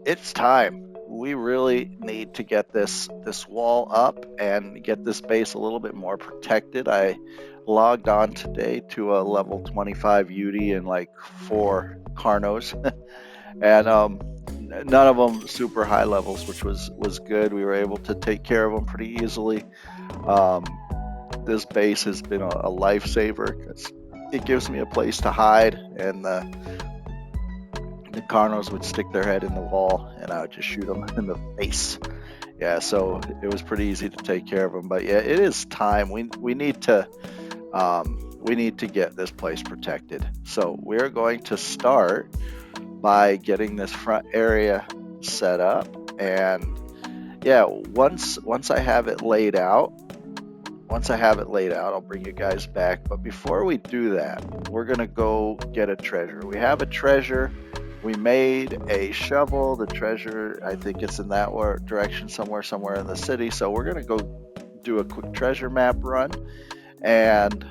it's time. We really need to get this wall up and get this base a little bit more protected. I logged on today to a level 25 UD and like 4 Carnos, and none of them super high levels, which was good. We were able to take care of them pretty easily. Um, this base has been a lifesaver because it gives me a place to hide, and the Carnos would stick their head in the wall, and I would just shoot them in the face. Yeah, so it was pretty easy to take care of them. But yeah, it is time. We need to get this place protected. So we're going to start by getting this front area set up, and yeah, once I have it laid out, I'll bring you guys back. But before we do that, we're gonna go get a treasure. We have a treasure. We made a shovel. The treasure, I think it's in that direction somewhere in the city. So we're gonna go do a quick treasure map run, and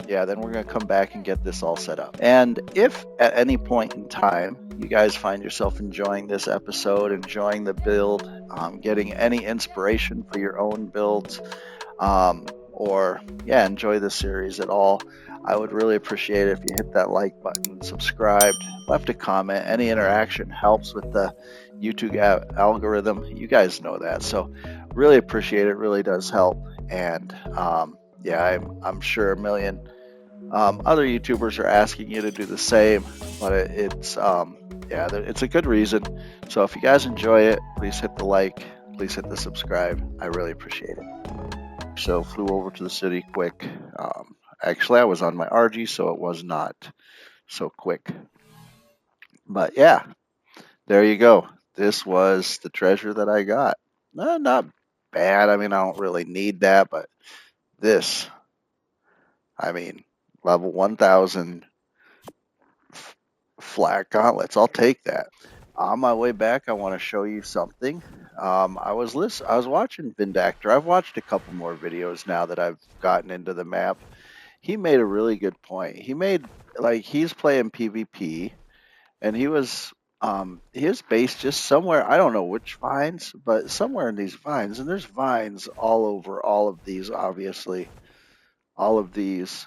yeah, then we're gonna come back and get this all set up. And if at any point in time you guys find yourself enjoying this episode, enjoying the build, getting any inspiration for your own builds, or yeah, enjoy the series at all, I would really appreciate it if you hit that like button, subscribed, left a comment. Any interaction helps with the YouTube algorithm. You guys know that, so really appreciate it. Really does help. And yeah, I'm sure a million other YouTubers are asking you to do the same, but it's yeah, it's a good reason. So if you guys enjoy it, please hit the like, please hit the subscribe. I really appreciate it. So flew over to the city quick. Actually, I was on my RG, so it was not so quick. But yeah, there you go. This was the treasure that I got. Not bad. I mean, I don't really need that, but this, I mean, level 1000 flat gauntlets. I'll take that. On my way back, I want to show you something. I was watching Vindactor. I've watched a couple more videos now that I've gotten into the map. He made a really good point. He made, like, he's playing PvP, and he was his base just somewhere, I don't know which vines, but somewhere in these vines, and there's vines all over all of these, obviously. All of these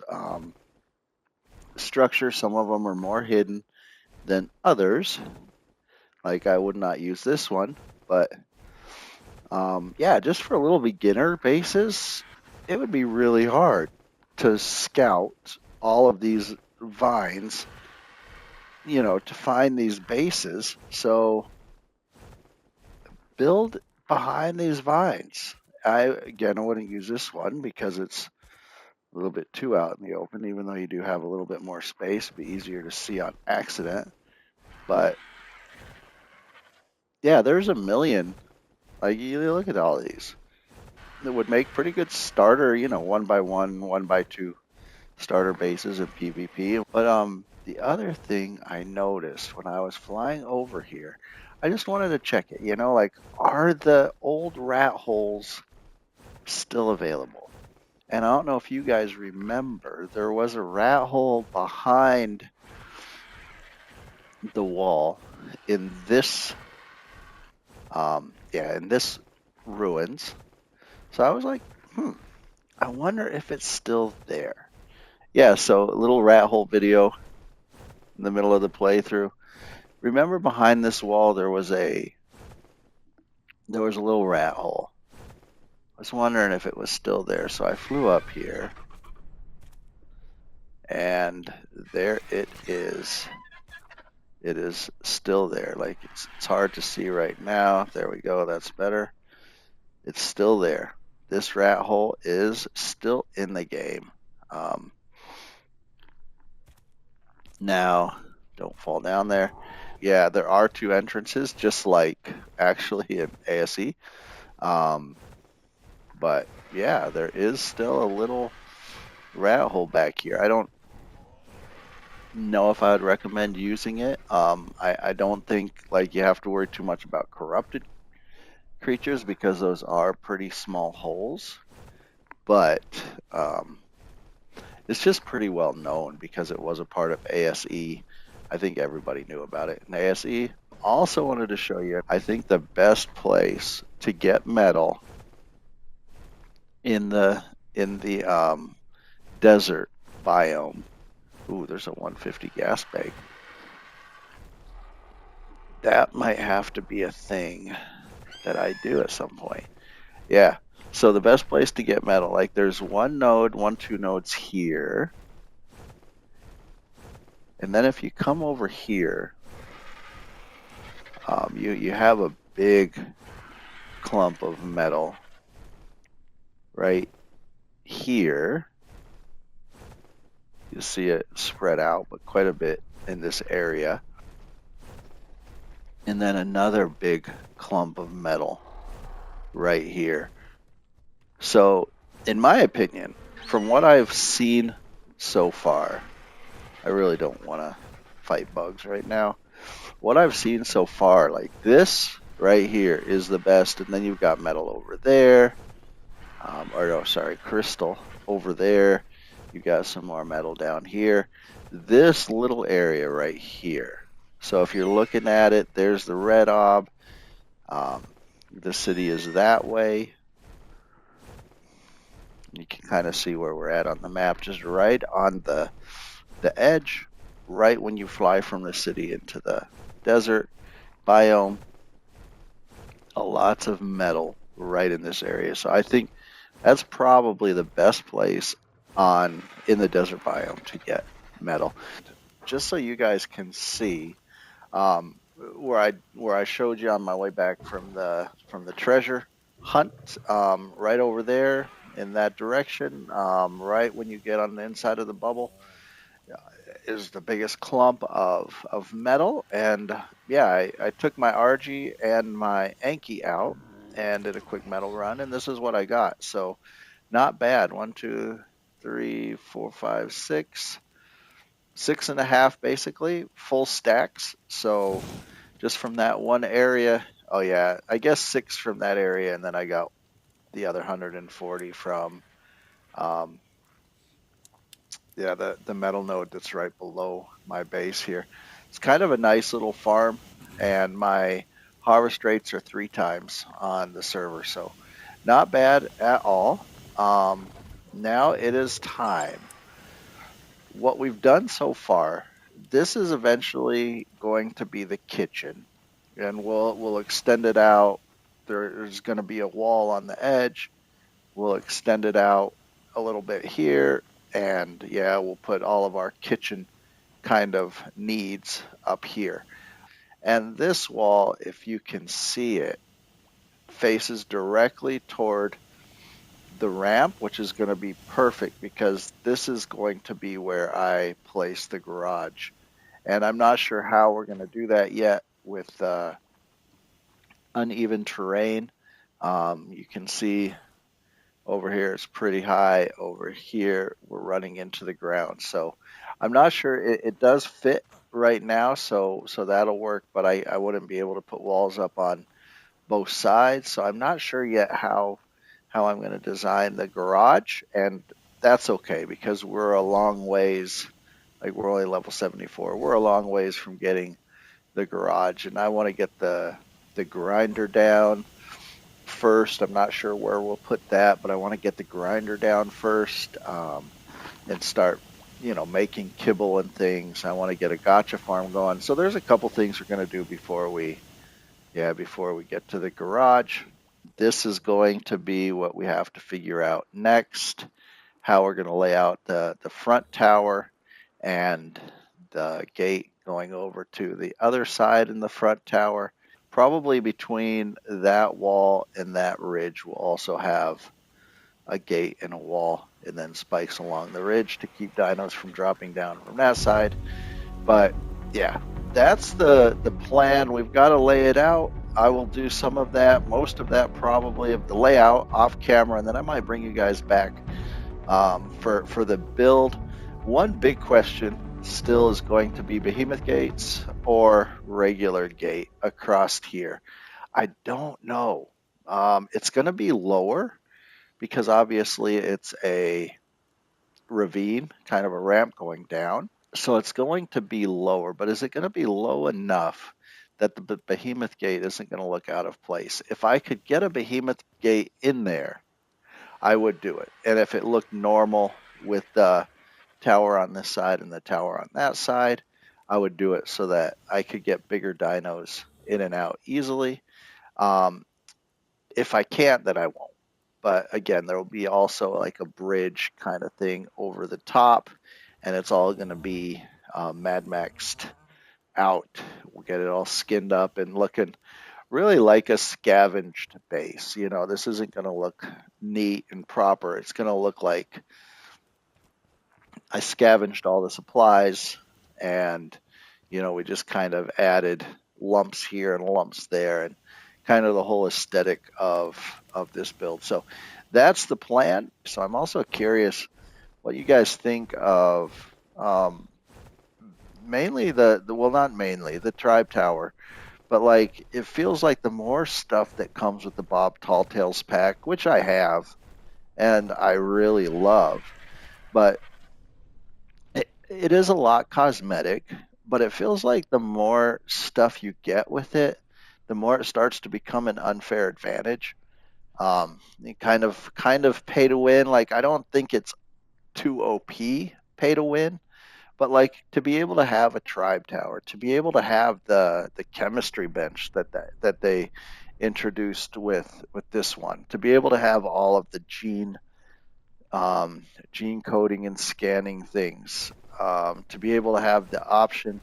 structures, some of them are more hidden than others. Like, I would not use this one, but yeah, just for little beginner bases, it would be really hard to scout all of these vines, you know, to find these bases. So build behind these vines. I wouldn't use this one because it's a little bit too out in the open, even though you do have a little bit more space. It'd be easier to see on accident. But yeah, there's a million. Like, you look at all these. That would make pretty good starter, you know, 1x1, 1x2 starter bases in PvP. But the other thing I noticed when I was flying over here, I just wanted to check it, you know, like, are the old rat holes still available? And I don't know if you guys remember, there was a rat hole behind the wall in this in this ruins. So I was like, I wonder if it's still there. Yeah, so a little rat hole video in the middle of the playthrough. Remember, behind this wall there was a little rat hole. I was wondering if it was still there, so I flew up here, and there it is. It is still there. Like, it's hard to see right now. There we go. That's better. It's still there. This rat hole is still in the game. Now, don't fall down there. Yeah, there are 2 entrances, just like actually in ASE. But yeah, there is still a little rat hole back here. I don't know if I would recommend using it. I don't think, like, you have to worry too much about corrupted creatures because those are pretty small holes. But it's just pretty well known because it was a part of ASE. I think everybody knew about it in ASE. Also wanted to show you, I think the best place to get metal in the desert biome. Ooh, there's a 150 gas bag. That might have to be a thing that I do at some point. Yeah. So the best place to get metal, like there's two nodes here. And then if you come over here, you have a big clump of metal right here. You see it spread out, but quite a bit in this area. And then another big clump of metal right here. So, in my opinion, from what I've seen so far, I really don't want to fight bugs right now. What I've seen so far, like this right here is the best, and then you've got metal over there, or no, sorry, crystal over there. You got some more metal down here. This little area right here. So if you're looking at it, there's the red ob. The city is that way. You can kind of see where we're at on the map, just right on the edge, right when you fly from the city into the desert biome. Lots of metal right in this area. So I think that's probably the best place in the desert biome to get metal. Just so you guys can see, where I showed you on my way back from the treasure hunt, right over there in that direction, right when you get on the inside of the bubble, is the biggest clump of metal. And yeah, I took my RG and my Anki out and did a quick metal run, and this is what I got. So not bad. 1, 2, 3, 4, 5, 6. 6.5 basically full stacks. So just from that one area, oh yeah, I guess 6 from that area, and then I got the other 140 from the metal node that's right below my base here. It's kind of a nice little farm, and my harvest rates are 3 times on the server, so not bad at all. Now it is time. What we've done so far, this is eventually going to be the kitchen, and we'll extend it out. There's going to be a wall on the edge. We'll extend it out a little bit here, and yeah, we'll put all of our kitchen kind of needs up here. And this wall, if you can see it, faces directly toward the ramp, which is going to be perfect because this is going to be where I place the garage. And I'm not sure how we're going to do that yet with uneven terrain. You can see over here it's pretty high. Over here we're running into the ground. So I'm not sure it does fit right now, so that'll work, but I wouldn't be able to put walls up on both sides. So I'm not sure yet how I'm going to design the garage, and that's okay because we're a long ways, like we're only level 74. We're a long ways from getting the garage, and I want to get the grinder down first. I'm not sure where we'll put that, but I want to get the grinder down first, and start, making kibble and things. I want to get a gotcha farm going. So there's a couple things we're going to do before we get to the garage. This is going to be what we have to figure out next, how we're going to lay out the front tower and the gate going over to the other side in the front tower. Probably between that wall and that ridge, we'll also have a gate and a wall, and then spikes along the ridge to keep dinos from dropping down from that side. But yeah, that's the plan. We've got to lay it out. I will do some of that, most of that probably of the layout off camera, and then I might bring you guys back for the build. One big question still is going to be behemoth gates or regular gate across here. I don't know. It's going to be lower because obviously it's a ravine, kind of a ramp going down. So it's going to be lower, but is it going to be low enough that the behemoth gate isn't going to look out of place. If I could get a behemoth gate in there, I would do it. And if it looked normal with the tower on this side and the tower on that side, I would do it so that I could get bigger dinos in and out easily. If I can't, then I won't. But again, there will be also like a bridge kind of thing over the top, and it's all going to be Mad Maxed out. We'll get it all skinned up and looking really like a scavenged base. You know, this isn't going to look neat and proper. It's going to look like I scavenged all the supplies and, you know, we just kind of added lumps here and lumps there and kind of the whole aesthetic of this build. So that's the plan. So I'm also curious what you guys think of mainly well, not mainly the tribe tower, but like it feels like the more stuff that comes with the Bob Talltails pack, which I have and I really love, but it is a lot cosmetic, but it feels like the more stuff you get with it, the more it starts to become an unfair advantage. Kind of pay to win. Like I don't think it's too OP pay to win, but like to be able to have a tribe tower, to be able to have the chemistry bench that they introduced with this one, to be able to have all of the gene coding and scanning things, to be able to have the option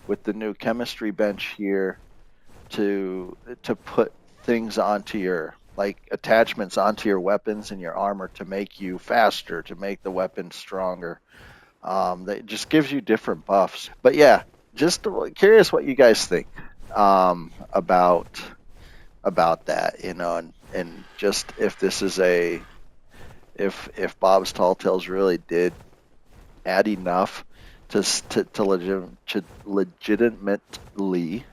with the new chemistry bench here to put things onto your like attachments onto your weapons and your armor to make you faster, to make the weapon stronger. That just gives you different buffs. But yeah, just curious what you guys think about that, you know, and just if this is if Bob's Tall Tales really did add enough to legitimately,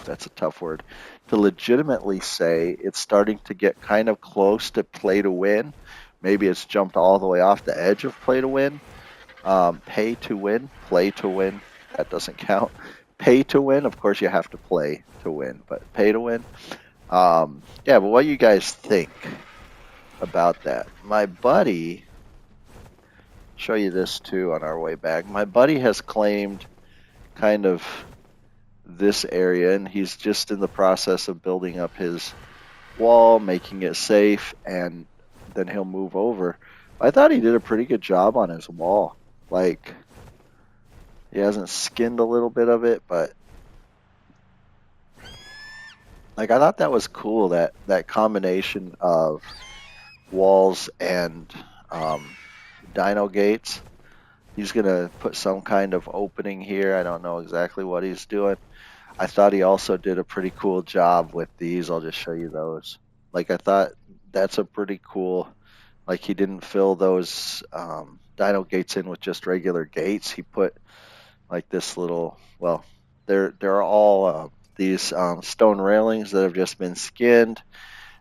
that's a tough word, to legitimately say it's starting to get kind of close to play to win. Maybe it's jumped all the way off the edge of play to win. Pay to win, play to win, that doesn't count. Pay to win, of course you have to play to win, but pay to win. Yeah, but what do you guys think about that? My buddy, show you this too on our way back. My buddy has claimed kind of this area, and he's just in the process of building up his wall, making it safe, and then he'll move over. I thought he did a pretty good job on his wall. Like, he hasn't skinned a little bit of it, but like I thought that was cool, that combination of walls and dino gates. He's gonna put some kind of opening here. I don't know exactly what he's doing. I thought he also did a pretty cool job with these. I'll just show you those. Like I thought that's a pretty cool, like he didn't fill those dino gates in with just regular gates. He put like this little, well, they're all these stone railings that have just been skinned.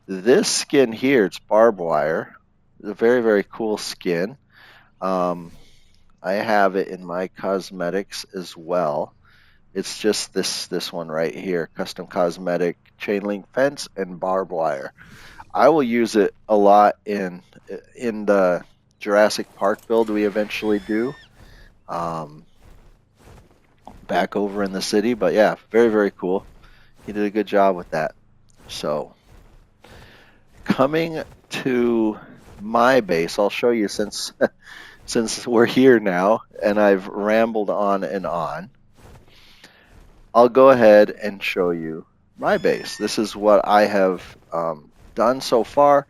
This skin here, it's barbed wire. It's a very, very cool skin. I have it in my cosmetics as well. It's just this one right here, custom cosmetic chain link fence and barbed wire. I will use it a lot in the Jurassic Park build we eventually do. Back over in the city, but yeah, very, very cool. He did a good job with that. So coming to my base, I'll show you since we're here now and I've rambled on and on. I'll go ahead and show you my base. This is what I have done so far.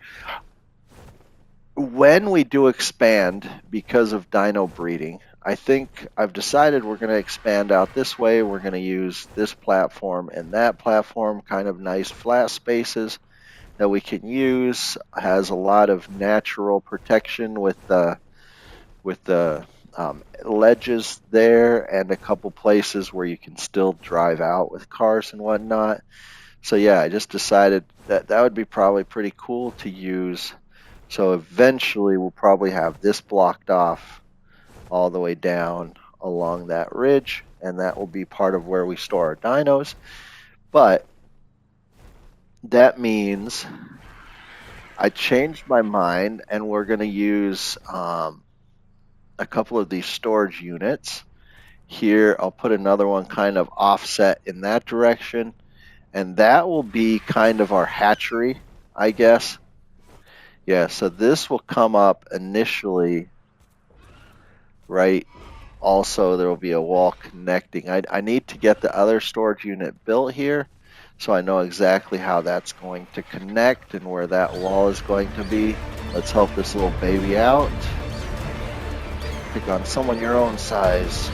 When we do expand because of dino breeding, I think I've decided we're going to expand out this way. We're going to use this platform and that platform, kind of nice flat spaces that we can use. Has a lot of natural protection with the ledges there and a couple places where you can still drive out with cars and whatnot. So yeah, I just decided that would be probably pretty cool to use. So eventually we'll probably have this blocked off all the way down along that ridge, and that will be part of where we store our dinos. But that means I changed my mind, and we're going to use a couple of these storage units. Here, I'll put another one kind of offset in that direction, and that will be kind of our hatchery, I guess. Yeah, so this will come up initially, right? Also, there will be a wall connecting. I need to get the other storage unit built here, so I know exactly how that's going to connect and where that wall is going to be. Let's help this little baby out. Pick on someone your own size.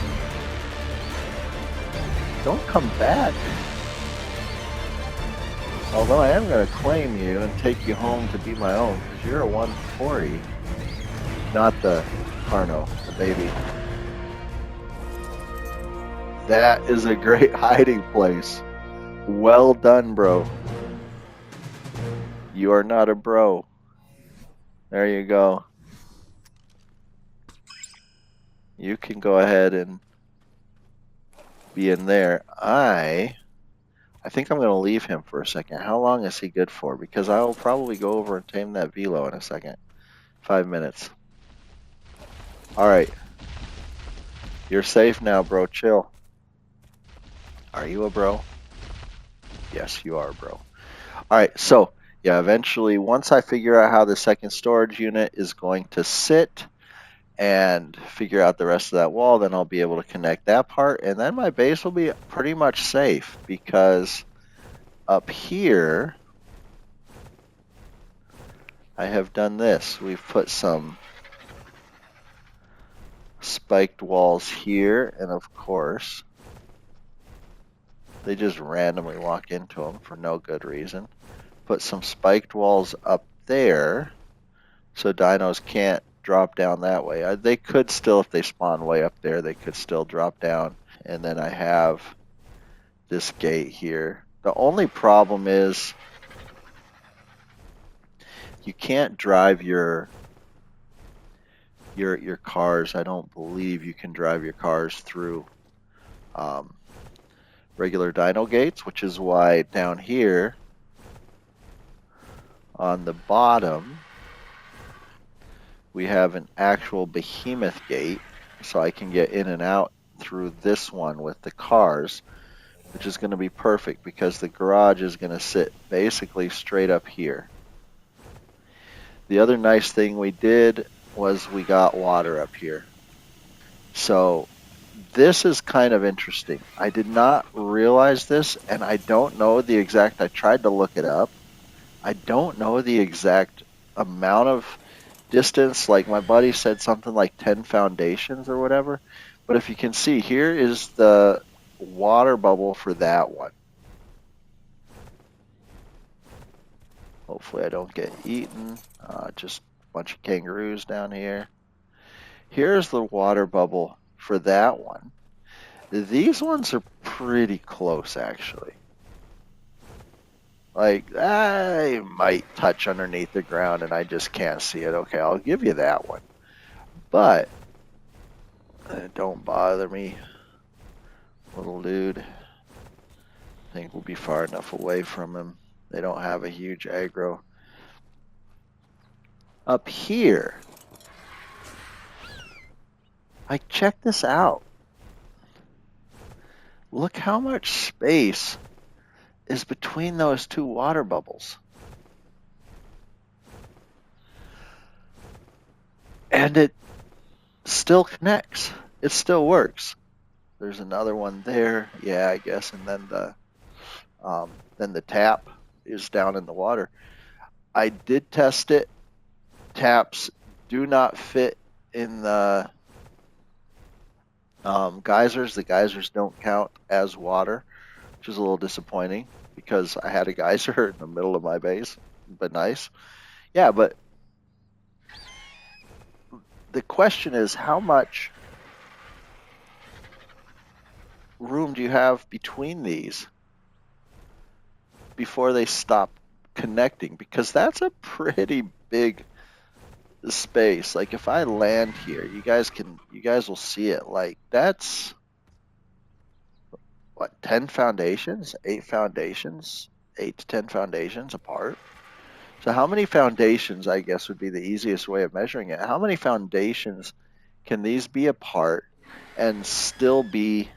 Don't come back. Although I am going to claim you and take you home to be my own, because you're a 140. Not the Carno, the baby. That is a great hiding place. Well done, bro. You are not a bro. There you go. You can go ahead and be in there. I think I'm going to leave him for a second. How long is he good for? Because I'll probably go over and tame that velo in a second. 5 minutes. All right. You're safe now, bro. Chill. Are you a bro? Yes, you are, bro. All right. So, yeah, eventually, once I figure out how the second storage unit is going to sit and figure out the rest of that wall, then I'll be able to connect that part. And then my base will be pretty much safe, because up here, I have done this. We've put some spiked walls here, and of course, they just randomly walk into them for no good reason. Put some spiked walls up there, so dinos can't drop down that way. They could still, if they spawn way up there, they could still drop down. And then I have this gate here. The only problem is you can't drive your cars. I don't believe you can drive your cars through regular dino gates, which is why down here on the bottom we have an actual behemoth gate, so I can get in and out through this one with the cars, which is going to be perfect because the garage is going to sit basically straight up here. The other nice thing we did was we got water up here. So this is kind of interesting. I did not realize this, and I don't know the exact, I tried to look it up. I don't know the exact amount of distance. Like my buddy said something like 10 foundations or whatever. But if you can see, here is the water bubble for that one. Hopefully I don't get eaten. Just a bunch of kangaroos down here. Here's the water bubble for that one. These ones are pretty close, actually. Like, I might touch underneath the ground and I just can't see it. Okay, I'll give you that one. But, don't bother me, little dude. I think we'll be far enough away from him. They don't have a huge aggro. Up here, like, check this out. Look how much space is between those two water bubbles. And it still connects. It still works. There's another one there. Yeah, I guess. And then the tap is down in the water. I did test it. Taps do not fit in the geysers. The geysers don't count as water, which is a little disappointing because I had a geyser in the middle of my base. But nice. Yeah, but the question is, how much room do you have between these before they stop connecting? Because that's a pretty big space. Like if I land here, you guys will see it. Like that's what, 10 foundations, 8 foundations, 8 to 10 foundations apart. So how many foundations, I guess, would be the easiest way of measuring it. How many foundations can these be apart and still be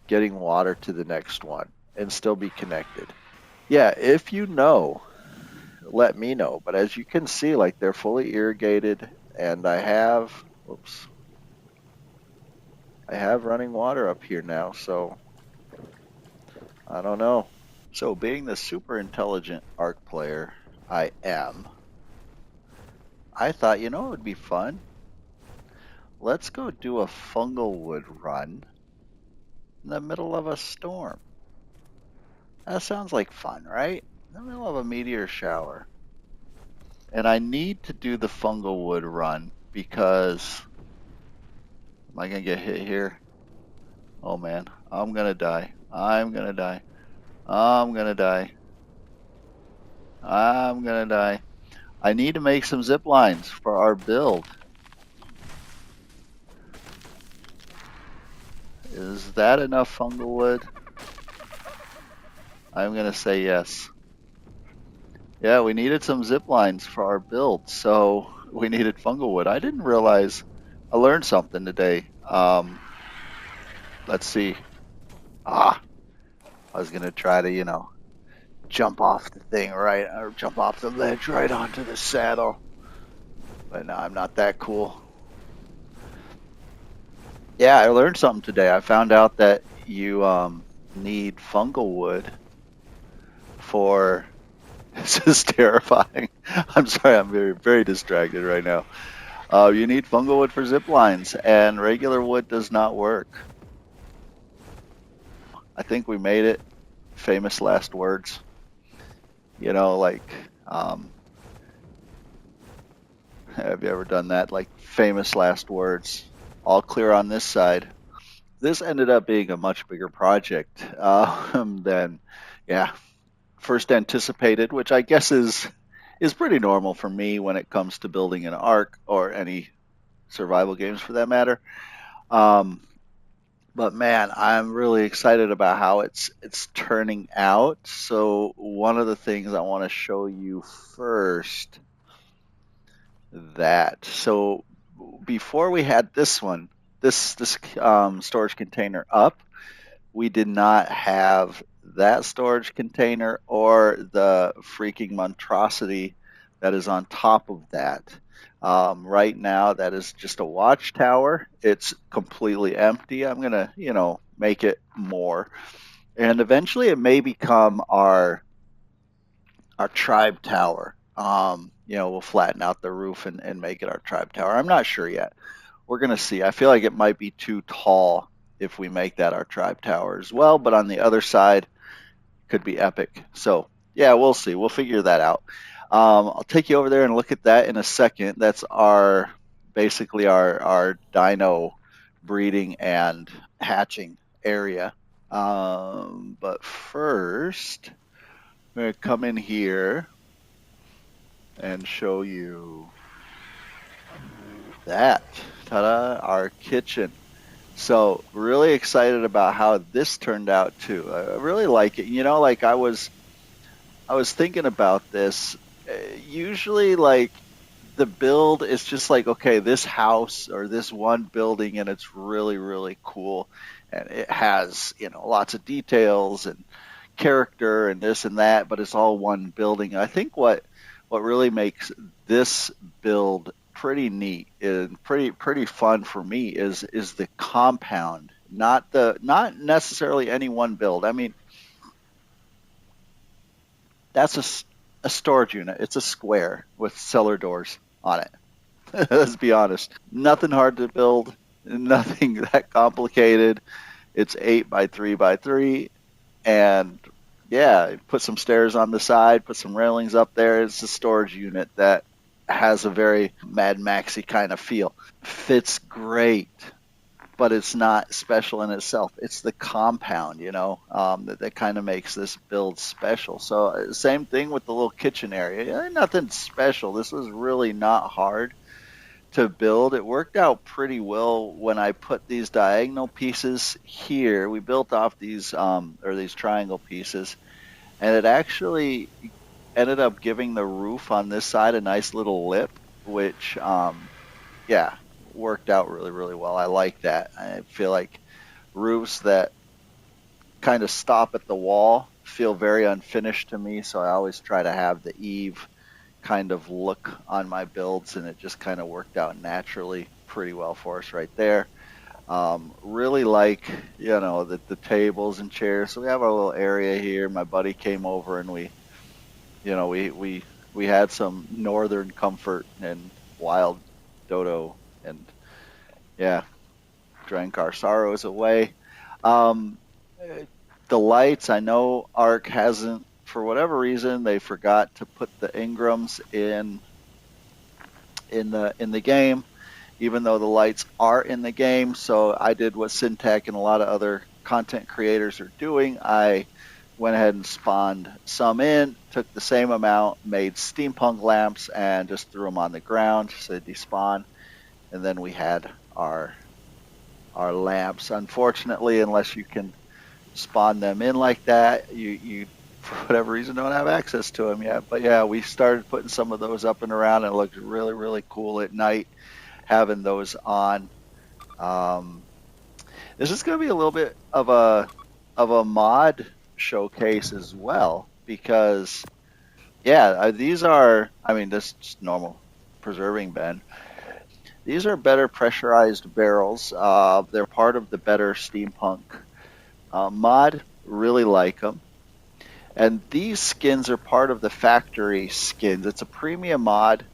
getting water to the next one and still be connected? Yeah, if you know, let me know. But as you can see, like, they're fully irrigated, and I have, whoops, I have running water up here now, so I don't know. So being the super intelligent Ark player I am, I thought, it would be fun. Let's go do a fungal wood run in the middle of a storm. That sounds like fun, right? In the middle of a meteor shower. And I need to do the fungal wood run because, am I going to get hit here? Oh man, I'm going to die. I'm going to die. I'm going to die. I'm going to die. I need to make some zip lines for our build. Is that enough fungal wood? I'm going to say yes. Yeah, we needed some zip lines for our build, so we needed fungal wood. I didn't realize I learned something today. Let's see. I was going to try to, jump off the thing right, or jump off the ledge right onto the saddle. But no, I'm not that cool. Yeah, I learned something today. I found out that you need fungal wood for. This is terrifying. I'm sorry, I'm very, very distracted right now. You need fungal wood for zip lines, and regular wood does not work. I think we made it. Famous last words. Like, have you ever done that? Like, famous last words. All clear on this side. This ended up being a much bigger project than, yeah, first anticipated, which I guess is pretty normal for me when it comes to building an Ark or any survival games for that matter. But man, I'm really excited about how it's turning out. So one of the things I want to show you first, that so before we had this one, this storage container up, we did not have that storage container or the freaking monstrosity that is on top of that. Right now, that is just a watchtower. It's completely empty. I'm going to, make it more. And eventually it may become our tribe tower. We'll flatten out the roof and make it our tribe tower. I'm not sure yet. We're going to see. I feel like it might be too tall if we make that our tribe tower as well, but on the other side, could be epic. So yeah, we'll see. We'll figure that out. I'll take you over there and look at that in a second. That's basically our dino breeding and hatching area. But first, I'm going to come in here and show you that. Ta-da, our kitchen. So really excited about how this turned out too. I really like it. Like I was thinking about this. Usually, like, the build is just like, okay, this house or this one building, and it's really, really cool, and it has lots of details and character and this and that, but it's all one building. And I think what really makes this build pretty neat and pretty fun for me is the compound, not necessarily any one build. I mean, that's a storage unit. It's a square with cellar doors on it. Let's be honest. Nothing hard to build, nothing that complicated. It's 8 by 3 by 3, and yeah, put some stairs on the side, put some railings up there. It's a storage unit that has a very Mad Maxy kind of feel. Fits great, but it's not special in itself. It's the compound, that kind of makes this build special. So same thing with the little kitchen area. Nothing special. This was really not hard to build. It worked out pretty well when I put these diagonal pieces here. We built off these or these triangle pieces, and it actually ended up giving the roof on this side a nice little lip, which yeah, worked out really, really well. I like that. I feel like roofs that kind of stop at the wall feel very unfinished to me, so I always try to have the eave kind of look on my builds, and it just kind of worked out naturally pretty well for us right there. Really like, you know, the tables and chairs. So we have our little area here. My buddy came over, and we had some northern comfort and wild dodo, and yeah, drank our sorrows away. Um, the lights, I know Ark hasn't, for whatever reason, they forgot to put the Ingrams in the game, even though the lights are in the game. So I did what Syntech and a lot of other content creators are doing. I went ahead and spawned some in, took the same amount, made steampunk lamps, and just threw them on the ground so they despawn. And then we had our lamps. Unfortunately, unless you can spawn them in like that, you for whatever reason don't have access to them yet. But yeah, we started putting some of those up and around, and it looked really, really cool at night having those on. This is going to be a little bit of a mod showcase as well, because yeah, these are, I mean, this is just normal preserving bin. These are better pressurized barrels. They're part of the better steampunk mod. Really like them. And these skins are part of the factory skins. It's a premium mod.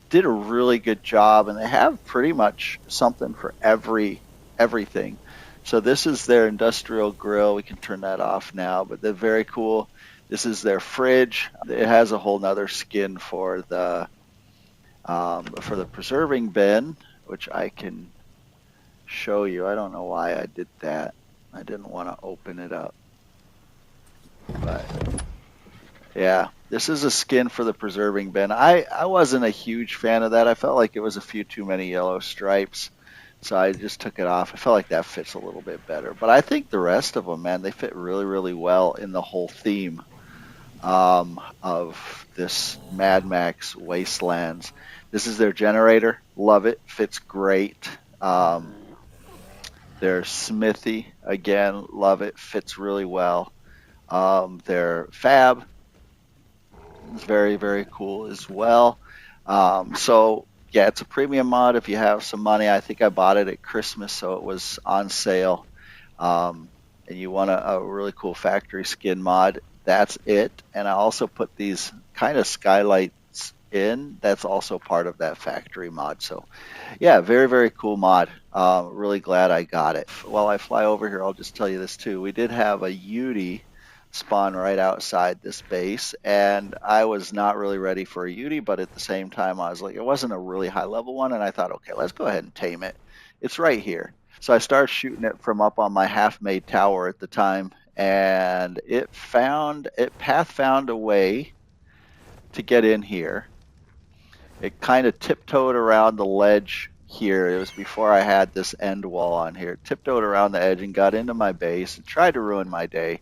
Did a really good job, and they have pretty much something for everything. So this is their industrial grill. We can turn that off now, but they're very cool. This is their fridge. It has a whole nother skin for the preserving bin, which I can show you. I don't know why I did that. I didn't want to open it up. But yeah, this is a skin for the preserving bin. I wasn't a huge fan of that. I felt like it was a few too many yellow stripes, so I just took it off. I felt like that fits a little bit better. But I think the rest of them, man, they fit really, really well in the whole theme of this Mad Max Wastelands. This is their generator. Love it. Fits great. Their smithy, again, love it. Fits really well. Their fab is very, very cool as well. So yeah, it's a premium mod if you have some money. I think I bought it at Christmas, so it was on sale. And you want a really cool factory skin mod, that's it. And I also put these kind of skylights in. That's also part of that factory mod. So yeah, very, very cool mod. Really glad I got it. While I fly over here, I'll just tell you this too. We did have a Yudi spawn right outside this base, and I was not really ready for a Yudi, but at the same time I was like, it wasn't a really high level one, and I thought, okay, let's go ahead and tame it. It's right here. So I started shooting it from up on my half-made tower at the time, and it path found a way to get in here. It kind of tiptoed around the ledge here. It was before I had this end wall on here. It tiptoed around the edge and got into my base and tried to ruin my day.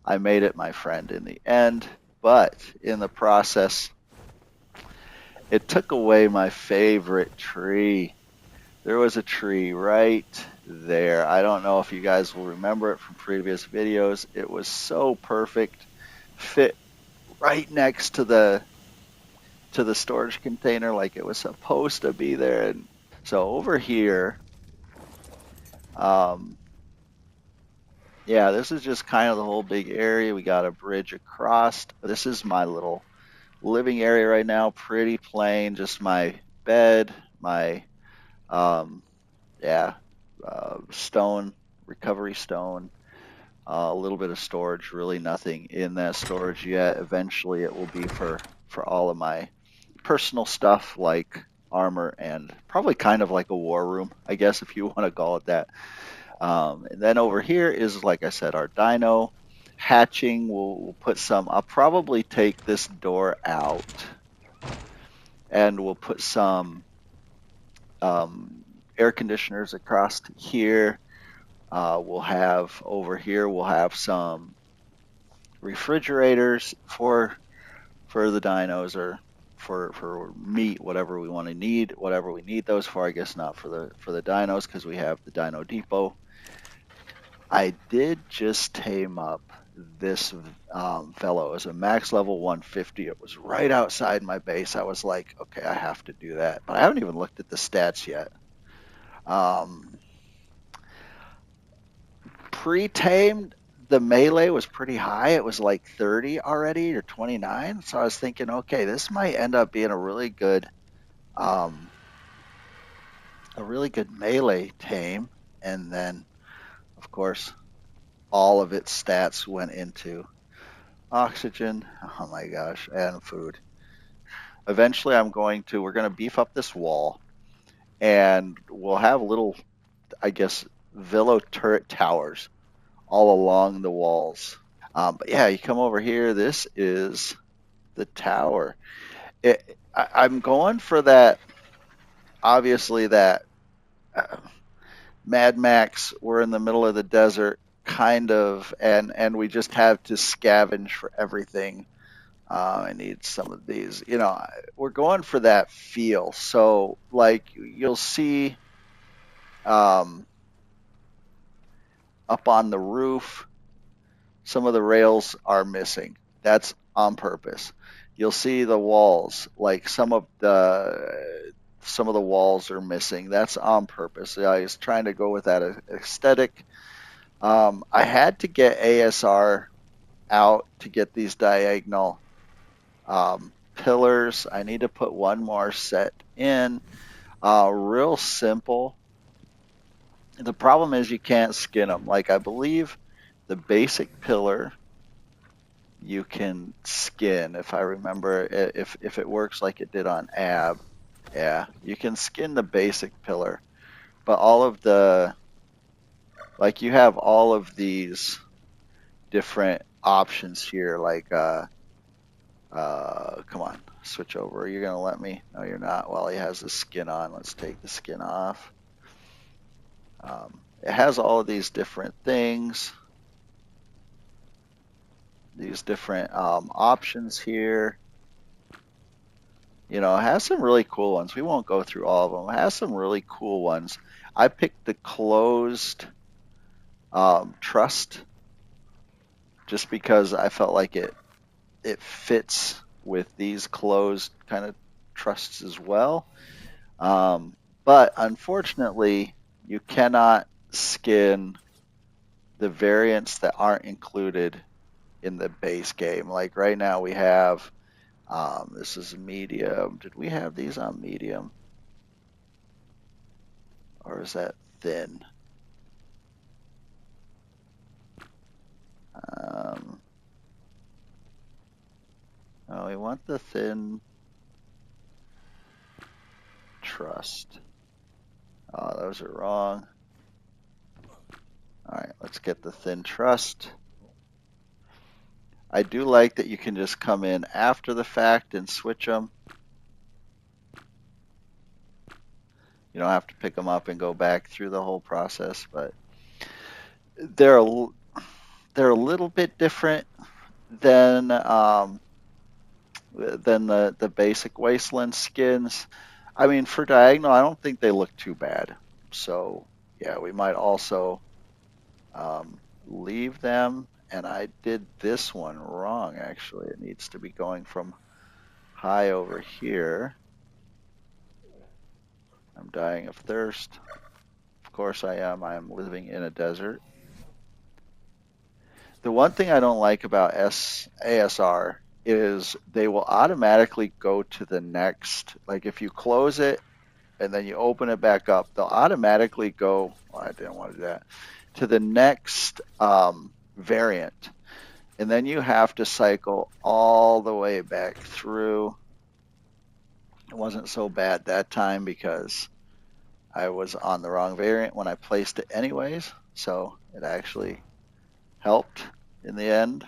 I made it, my friend, in the end, but in the process, it took away my favorite tree. There was a tree right there. I don't know if you guys will remember it from previous videos. It was so perfect, fit right next to the storage container like it was supposed to be there. And so over here, yeah, this is just kind of the whole big area. We got a bridge across. This is my little living area right now. Pretty plain, just my bed, my stone, recovery stone, a little bit of storage. Really nothing in that storage yet. Eventually, it will be for all of my personal stuff like armor and probably kind of like a war room, I guess, if you want to call it that. And then over here is, like I said, our dino hatching. We'll put some, I'll probably take this door out and we'll put some air conditioners across here. We'll have over here, we'll have some refrigerators for the dinos, or for meat, whatever we want to need, whatever we need those for. I guess not for the dinos, because we have the Dino Depot. I did just tame up this fellow. It was a max level 150. It was right outside my base. I was like, okay, I have to do that. But I haven't even looked at the stats yet. Pre-tamed, the melee was pretty high. It was like 30 already, or 29. So I was thinking, okay, this might end up being a really good melee tame. And then, of course, all of its stats went into oxygen, oh my gosh, and food. Eventually we're going to beef up this wall, and we'll have little, I guess, Villa turret towers all along the walls. But yeah, you come over here, this is the tower. I'm going for that, obviously, that Mad Max, we're in the middle of the desert, kind of, and we just have to scavenge for everything. I need some of these. We're going for that feel. So, like, you'll see up on the roof, some of the rails are missing. That's on purpose. You'll see the walls, like some of the walls are missing. That's on purpose. I was trying to go with that aesthetic. I had to get ASR out to get these diagonal pillars. I need to put one more set in. Real simple. The problem is you can't skin them. Like, I believe the basic pillar you can skin, if I remember, if it works like it did on AB. Yeah, you can skin the basic pillar, but you have all of these different options here, like come on, switch over. You're gonna let me? No, you're not. Well, he has the skin on. Let's take the skin off. It has all of these different things, these different options here. It has some really cool ones. We won't go through all of them. It has some really cool ones. I picked the closed trust just because I felt like it fits with these closed kind of trusts as well. But unfortunately, you cannot skin the variants that aren't included in the base game. Like right now we have, this is medium. Did we have these on medium? Or is that thin? Oh, we want the thin trust. Oh, those are wrong. All right, let's get the thin trust. I do like that you can just come in after the fact and switch them. You don't have to pick them up and go back through the whole process, but they're a little bit different than the basic Wasteland skins. I mean, for diagonal, I don't think they look too bad. So yeah, we might also leave them. And I did this one wrong, actually. It needs to be going from high over here. I'm dying of thirst. Of course I am. I am living in a desert. The one thing I don't like about ASR is they will automatically go to the next. Like if you close it and then you open it back up, they'll automatically go, well, I didn't want to do that, to the next variant. And then you have to cycle all the way back through. It wasn't so bad that time because I was on the wrong variant when I placed it anyways. So it actually helped in the end.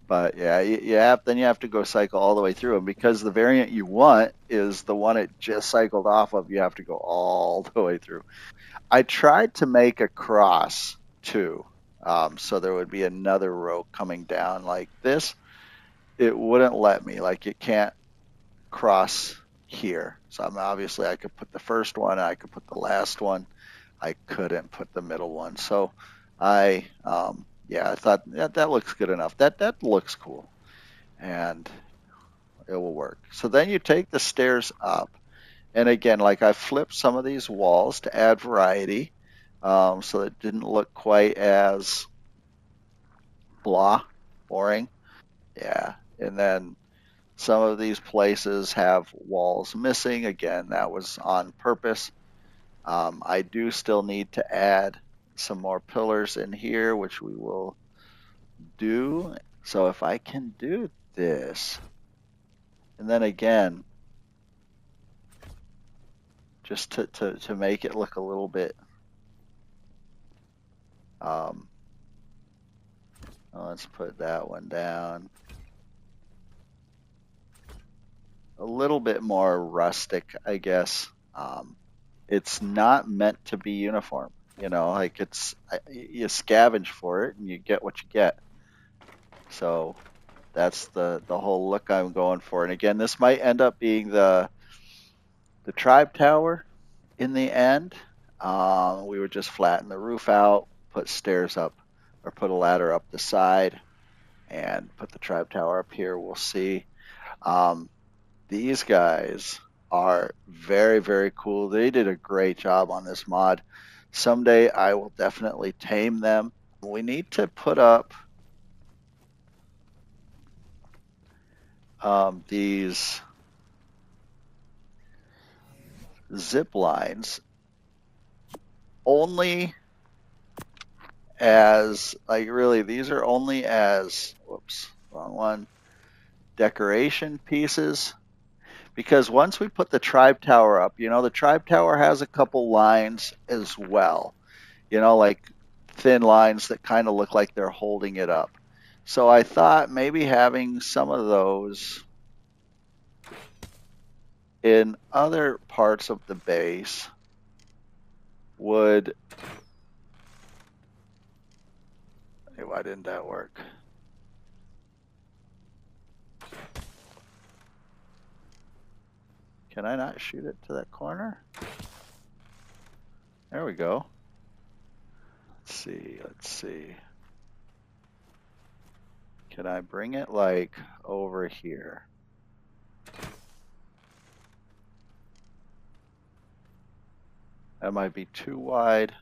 But yeah, then you have to go cycle all the way through them because the variant you want is the one it just cycled off of. You have to go all the way through. I tried to make a cross too, so there would be another row coming down like this. It wouldn't let me. Like it can't cross here. So obviously I could put the first one, I could put the last one. I couldn't put the middle one. So I thought that looks good enough. That looks cool, and it will work. So then you take the stairs up, and again, like I flipped some of these walls to add variety, so it didn't look quite as boring. Yeah, and then some of these places have walls missing. Again, that was on purpose. I do still need to add some more pillars in here, which we will do. So if I can do this, and then again, just to make it look a little bit, let's put that one down. A little bit more rustic, I guess. It's not meant to be uniform, like you scavenge for it and you get what you get. So that's the whole look I'm going for. And again, this might end up being the tribe tower in the end. We would just flatten the roof out, put stairs up, or put a ladder up the side, and put the tribe tower up here. We'll see. These guys are very, very cool. They did a great job on this mod. Someday I will definitely tame them. We need to put up these zip lines only as, like, really, these are only as, whoops, wrong one, decoration pieces. Because once we put the tribe tower up, the tribe tower has a couple lines as well, like thin lines that kind of look like they're holding it up. So I thought maybe having some of those in other parts of the base would... Hey, why didn't that work? Can I not shoot it to that corner? There we go. Let's see. Can I bring it like over here? That might be too wide.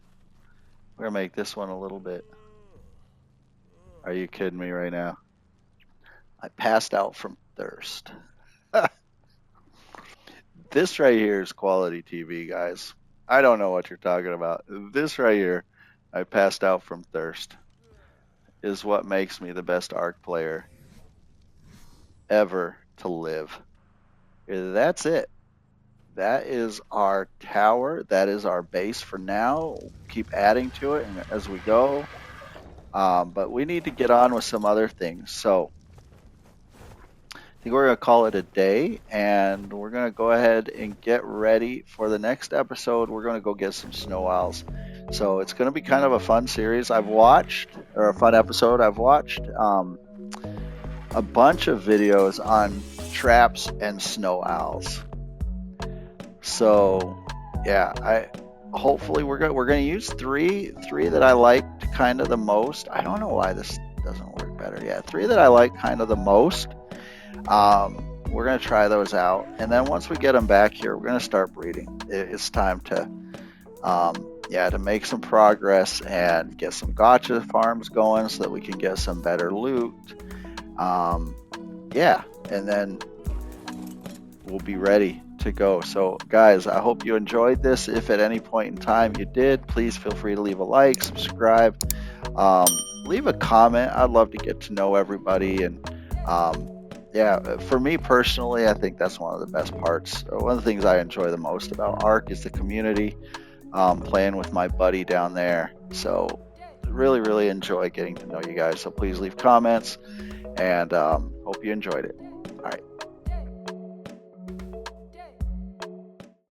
We're gonna make this one a little bit. Are you kidding me right now? I passed out from thirst. This right here is quality TV, guys. I don't know what you're talking about. This right here, I passed out from thirst, is what makes me the best Ark player ever to live. That's it. That is our tower. That is our base for now. We'll keep adding to it as we go. But we need to get on with some other things. So I think we're going to call it a day, and we're going to go ahead and get ready for the next episode. We're going to go get some snow owls. So it's going to be kind of a fun series. A fun episode. I've watched a bunch of videos on traps and snow owls. So yeah, hopefully we're going to use three that I liked kind of the most. I don't know why this doesn't work better. Yeah, 3 that I like kind of the most. We're going to try those out, and then once we get them back here, we're going to start breeding. It's time to make some progress and get some gotcha farms going so that we can get some better loot. And then we'll be ready to go. So guys, I hope you enjoyed this. If at any point in time you did, please feel free to leave a like, subscribe, leave a comment. I'd love to get to know everybody. And for me personally, I think that's one of the best parts. One of the things I enjoy the most about Ark is the community, playing with my buddy down there. So really, really enjoy getting to know you guys. So please leave comments, and hope you enjoyed it.